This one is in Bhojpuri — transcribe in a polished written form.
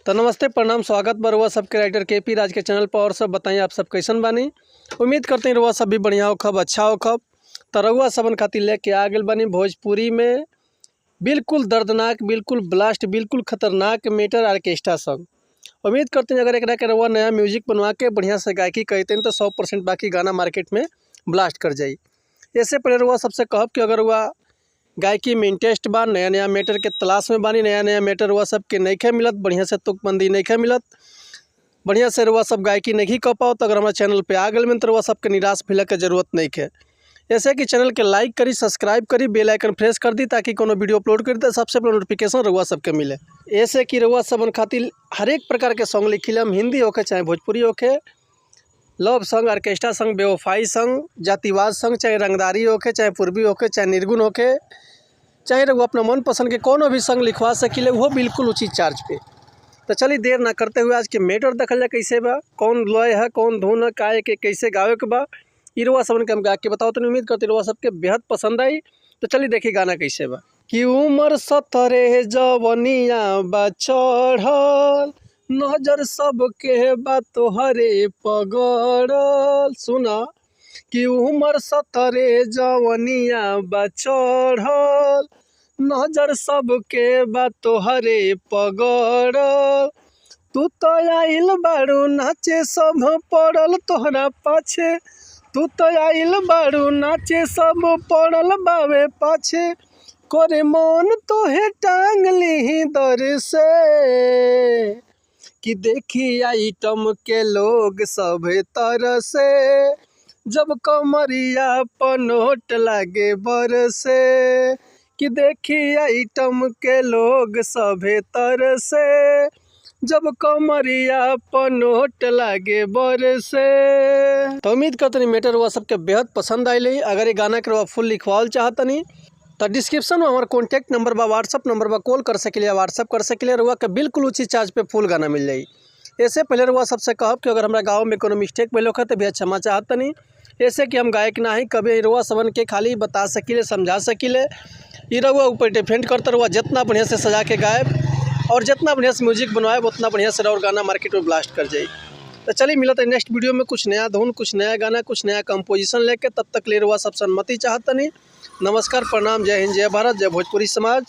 तो नमस्ते प्रणाम स्वागत बा रउआ सबके राइटर केपी राज के चैनल पर। और सब बताइए आप सब कैसन बानी। उम्मीद करते हैं रउआ सब भी बढ़िया होखब, अच्छा होखब। तो रउआ सबन खातिर लेके आ गए बानी भोजपुरी में बिल्कुल दर्दनाक, बिल्कुल ब्लास्ट, बिल्कुल खतरनाक मेटर ऑर्केस्ट्रा सॉन्ग। उम्मीद करते हैं अगर एक के रउआ नया म्यूजिक बनवा के बढ़िया से गायकी कहते हैं तो 100% बाकी गाना मार्केट में ब्लास्ट कर जाई। इससे पहले रउआ सबसे कहब कि अगर वह गायकी में इंटरेस्ट बा, नया नया मैटर के तलाश में बानी, नया नया मैटर वह सब के नहीं मिलत, बढ़िया से तुकबंदी नहीं मिलत, बढ़िया से वह सब गायकी नहीं कर पाओ, तो अगर हमारे चैनल पे आ गए में तो वह सब के निराश भइले के जरूरत नहीं है। ऐसे कि चैनल के लाइक करी, सब्सक्राइब करी, बेल आइकन प्रेस कर दी ताकि कोनो वीडियो अपलोड करी तो सबसे पहले नोटिफिकेशन रउआ सबके मिले। ऐसे कि रउआ सबन खातिर हर एक प्रकार के सॉन्ग लिखिले हम, हिंदी होके चाहे भोजपुरी होके, लव सॉन्ग, ऑर्केस्ट्रा सॉन्ग, बेवफाई सॉन्ग, जातिवाद सॉन्ग, चाहे रंगदारी होके, चाहे पूर्वी होके, चाहे निर्गुण होके, चाहे वो अपना मन पसंद के कोनो भी सॉन्ग लिखवा सकिले, वो बिल्कुल उचित चार्ज पे। तो चलिए देर ना करते हुए आज के मैटर देखल जाए कैसे बा, कौन लय है, कौन धुन है, काहे के कैसे गावे के बा, इरवा सबन के हम गा के बताओ। तो उम्मीद करते रउआ सबके बेहद पसंद आई। तो चलिए देखिए गाना कैसे बा। कि उम्र 17 जवनिया बा चढ़ल, नजर सबके बा तोहरे पगड़ल। सुना कि उम्र 17 जवनिया बा चढ़ल, नजर सबके बा तोहरे पगड़ल। तू तो आइल बारू नाचे सब पड़ल तोहरा पाछे, तू तो आइल बारू नाचे सब पड़ल बावे पाछे, करे मन तोहे टांग ली दर से। कि देखी आइटम के लोग सब तरसे, जब कमरिया पर नोट लागे बरसे। कि देखी आइटम के लोग सभे तरसे, जब कमरिया पर नोट लागे बरसे। तो उम्मीद करते नहीं मैटर हुआ सबके बेहद पसंद आई। अगर ये गाना के फुल लिखवाल चाहतनी तो डिस्क्रिप्शन में हमारा कॉन्टैक्ट नंबर बा, व्हाट्सअप नंबर बा, कॉल कर सके, व्हाट्सअप कर सके, रुआ के बिल्कुल उचित चार्ज पे फुल गाना मिल जाई। ऐसे पहले रुआ सबसे कहब कि अगर हमारा गाँव में कोनो मिस्टेक भइल होखे तो भी क्षमा चाहतनी। ऐसे कि हम गायक ना ही कभी रुआ सबन के खाली बता सकिले, समझा सकिले। ये रउआ ऊपर डिपेंड करता रहुआ जितना बढ़िया से सजा के गायब और जितना बढ़िया से म्यूजिक बनवाए उतना बढ़िया से और गाना मार्केट में ब्लास्ट कर जाए। तो चलिए मिलता है नेक्स्ट वीडियो में कुछ नया धुन, कुछ नया गाना, कुछ नया कंपोजिशन लेके। तब तक ले रहुआ सब सन्मति चाहतनी। नमस्कार, प्रणाम, जय हिंद, जय भारत, जय भोजपुरी समाज।